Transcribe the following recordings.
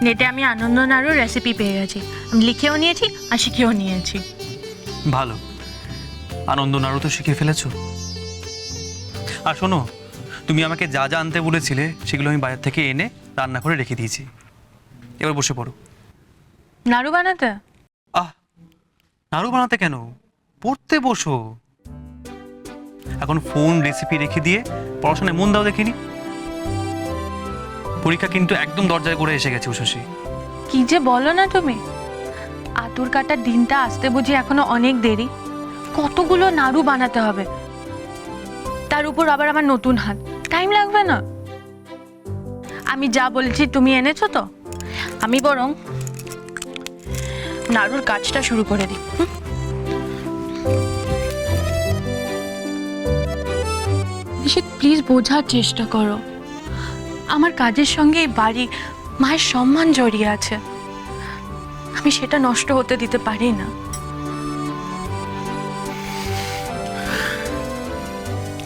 নেটে আমি আনন্দ নাড়ুর রেসিপি পেয়ে গেছি, আমি লিখেও নিয়েছি আর শিখেও নিয়েছি। ভালো, আনন্দ নাড়ু তো শিখে ফেলেছো। আর শোনো, তুমি আমাকে যা যা আনতে বলেছিলে সেগুলো আমি বাজার থেকে এনে রান্না করে রেখে দিয়েছি। এবার বসে পড়ো। নাড়ু বানাতে? আহ, নাড়ু বানাতে কেন, পড়তে বসো। এখন ফোন রেসিপি রেখে দিয়ে পড়াশোনায় মন দাও দেখিনি। পরীক্ষা কিন্তু একদম দরজায় করে এসে গেছে উষসী। কি যে বলো না তুমি, আতুর কাটার দিনটা আসতে বুঝি এখনো অনেক দেরি। কতগুলো নাড়ু বানাতে হবে, তার উপর আবার আমার নতুন হাত, টাইম লাগবে না? আমি যা বলেছি তুমি এনেছো তো? আমি বরং নাড়ুর কাজটা শুরু করে দিই। নিশিত, প্লিজ বোঝার চেষ্টা করো, আমার কাজের সঙ্গে এই বাড়ি মায়ের সম্মান জড়িয়ে আছে, আমি সেটা নষ্ট হতে দিতে পারি না।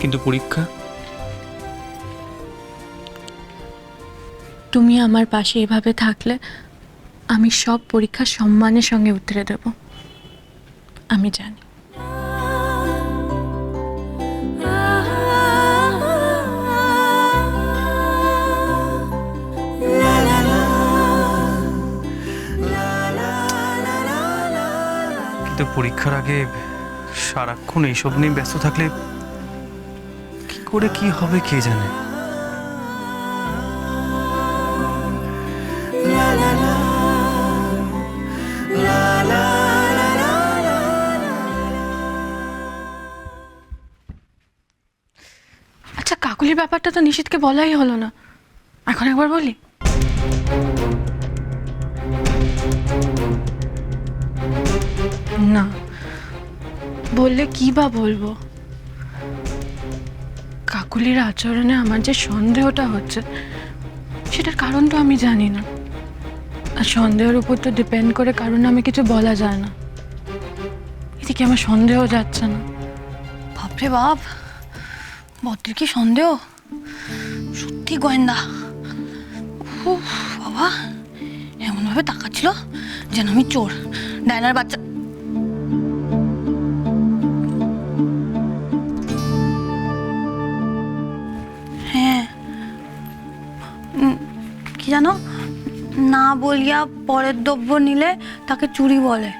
কিন্তু পরীক্ষা? তুমি আমার পাশে এভাবে থাকলে আমি সব পরীক্ষা সম্মানের সঙ্গে উতরে দেব, আমি জানি। কিন্তু পরীক্ষার আগে সারাক্ষণ এইসব নিয়ে ব্যস্ত থাকলে কি করে কি হবে কে জানে। আচ্ছা, কাকুলির ব্যাপারটা তো নিশিতকে বলাই হলো না, এখন একবার বলি। না, বললে কি বা বলবো? কাকুলির আচরণে আমার যে সন্দেহটা হচ্ছে সেটার কারণ তো আমি জানি না, আর সন্দেহের উপর তো ডিপেন্ড করে কারণ আমি কিছু বলা যায় না। এদিকে আমার সন্দেহ যাচ্ছে না। বাপরে বাপ, বদ্রির কি সন্দেহ, সত্যি গোয়েন্দা। উফ বাবা, এমনভাবে তাকাচ্ছিল যেন আমি চোর, ডায়নার বাচ্চা। হ্যাঁ, কি জানো, না বলিয়া পরের দ্রব্য নিলে তাকে চুরি বলে।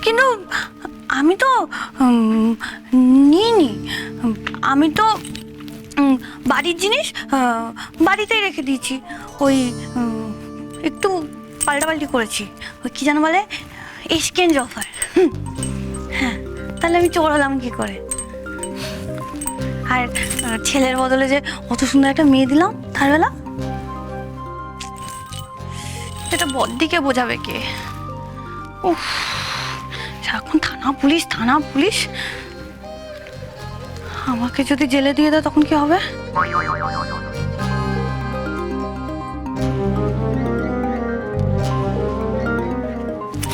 কিন্তু আমি তো নিইনি, আমি তো বাড়ির জিনিস বাড়িতেই রেখে দিয়েছি, ওই একটু পাল্টাপাল্টি করেছি, ওই কি জানো বলে, এক্সচেঞ্জ অফার। হ্যাঁ, তাহলে আমি চোর হলাম কি করে? আর ছেলের বদলে যে অত সুন্দর একটা মেয়ে দিলাম তার বেলা, এটা বদ্দিকে বোঝাবে কে? উফ, সারাক্ষণ থানা পুলিশ থানা পুলিশ, আমাকে যদি জেলে দিয়ে দেয় তখন কি হবে?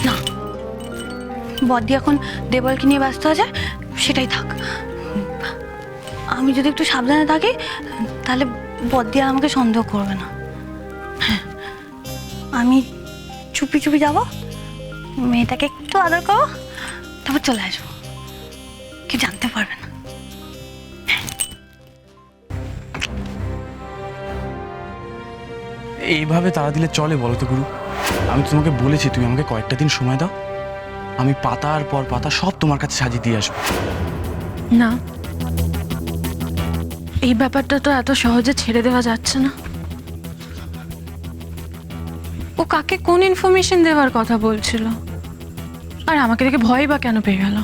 না, বদ্দি এখন দেবলকে নিয়ে ব্যস্ত আছে, সেটাই থাক। আমি যদি একটু সাবধানে থাকি তাহলে বদ্দি আর আমাকে সন্দেহ করবে না। হ্যাঁ, আমি চুপি চুপি যাবো, মেয়েটাকে একটু আদর করবো, তারপর চলে আসবো, কেউ জানতে পারবে না। এইভাবে তাড়া দিলে চলে বলো তো গুরু? আমি তোমাকে বলেছি তুমি আমাকে কয়েকটা দিন সময় দাও, আমি পাতার পর পাতা সব তোমার কাছে সাজিয়ে দিয়ে আসবো। না, এই ব্যাপারটা তো এত সহজে ছেড়ে দেওয়া যাচ্ছে না। ও কাকে কোন ইনফরমেশন দেওয়ার কথা বলছিল, আর আমাকে দেখে ভয় বা কেন পেয়ে গেল?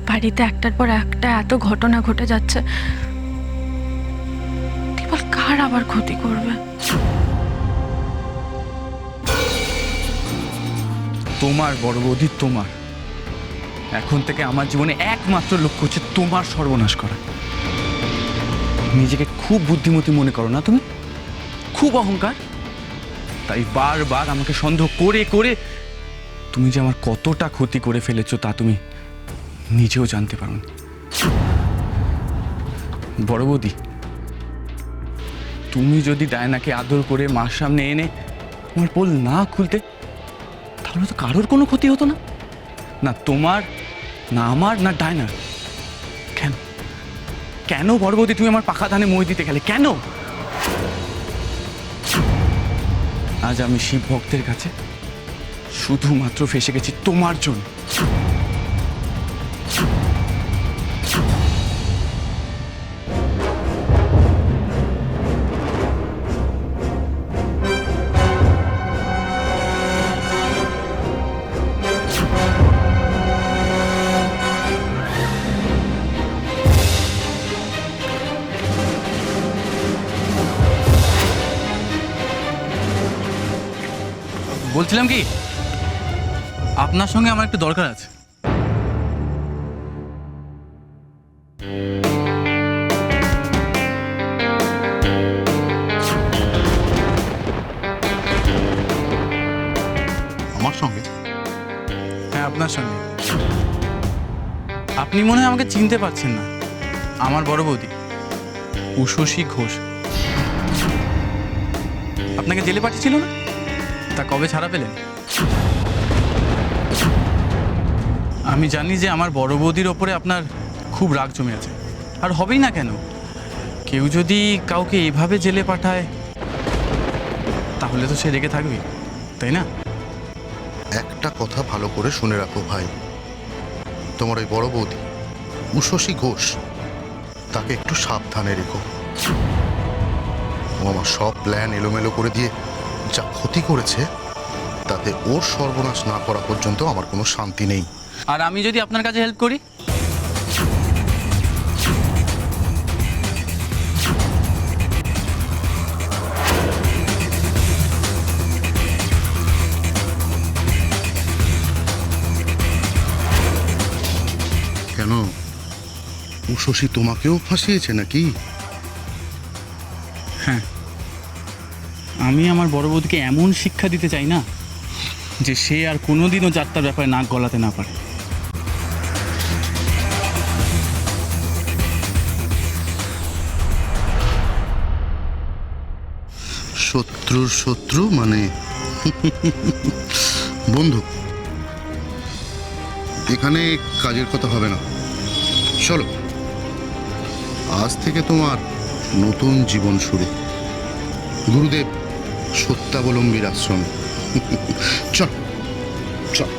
বাড়িতে একটার পর একটা এত ঘটনা ঘটে যাচ্ছে, কেবল কার আবার ক্ষতি করবে? তোমার বড় বৌদি, তোমার এখন থেকে আমার জীবনে একমাত্র লক্ষ্য হচ্ছে তোমার সর্বনাশ করা। নিজেকে খুব বুদ্ধিমতী মনে করো না তুমি? খুব অহংকার, তাই বারবার আমাকে সন্দেহ করে করে তুমি যে আমার কতটা ক্ষতি করে ফেলেছো তা তুমি নিজেও জানতে পারো না। বড় বৌদি, তুমি যদি ডায়নাকে আদর করে মার সামনে এনে তোমার পোল না খুলতে, তাহলে তো কারোর কোনো ক্ষতি হতো না, না তোমার, না আমার, না ডায়নার। কেন কেন বড় বৌদি তুমি আমার পাখা ধানে মই দিতে গেলে? কেন? আজ আমি শিব ভক্তের কাছে শুধুমাত্র ফেসে গেছি তোমার জন্য। বলছিলাম কি, আপনার সঙ্গে আমার একটু দরকার আছে। আমার সঙ্গে? হ্যাঁ, আপনার সঙ্গে। আপনি মনে হয় আমাকে চিনতে পারছেন না। আমার বড় বৌদি উষসী ঘোষ। আপনাকে জেলে পাঠিয়েছিল না? তা কবে ছাড়া পেলেন? আমি জানি যে আমার বড় বৌদির ওপরে আপনার খুব রাগ জমে আছে, আর হবেই না কেন। কেউ যদি কাউকে এভাবে জেলে পাঠায় তাহলে তো সে রেগে থাকবে, তাই না? একটা কথা ভালো করে শুনে রাখো ভাই, তোমার ওই বড় বৌদি উষসী ঘোষ, তাকে একটু সাবধানে রেখো। ও আমার সব প্ল্যান এলোমেলো করে দিয়ে যা ক্ষতি করেছে, তাতে ওর সর্বনাশ না করা পর্যন্ত আমার কোনো শান্তি নেই। আর আমি যদি আপনার কাছে হেল্প করি? কেন, উষসী তোমাকেও ফাঁসিয়েছে নাকি? হ্যাঁ, আমি আমার বড় বৌদিকে এমন শিক্ষা দিতে চাই না যে সে আর কোনোদিনও যাত্রার ব্যাপারে নাক গলাতে না পারে। শত্রুর শত্রু মানে বন্ধু। এখানে কাজের কথা হবে না, চলো আজ থেকে তোমার নতুন জীবন শুরু, গুরুদেব সত্যাবলম্বীর আশ্রমে। চল চল।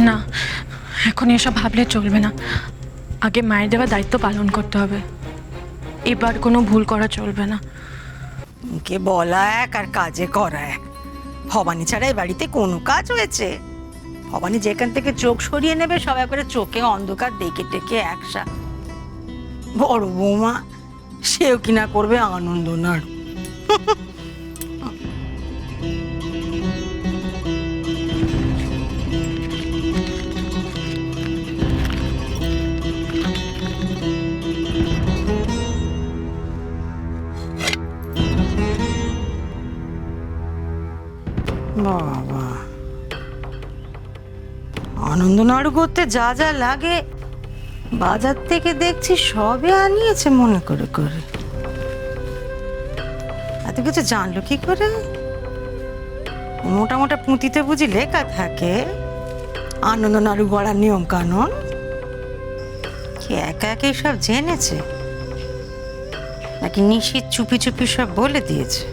না, এখন এসব ভাবলে চলবে না। আগে মায়ের দেওয়া দায়িত্ব পালন করতে হবে। এবার কোনো ভুল করা চলবে না। মুখে বলা এক আর কাজে করা এক। ভবানী ছাড়া এই বাড়িতে কোনো কাজ হয়েছে? ভবানী যেখান থেকে চোখ সরিয়ে নেবে সব একবারে চোখে অন্ধকার দেখে টেকে একসা। বড় বৌমা সেও কিনা করবে আনন্দ নাড়ু। বাবা, আনন্দ নাড়ু করতে যা যা লাগে বাজার থেকে দেখছি সবে আনিয়েছে মনে করে করে। এত কিছু জানলো কি করে? মোটা মোটা পুঁতিতে বুঝি লেখা থাকে আনন্দ নাড়ু গড়ার নিয়ম কানুন। কি একা একাই সব জেনেছে নাকি নিশিত চুপি চুপি সব বলে দিয়েছে?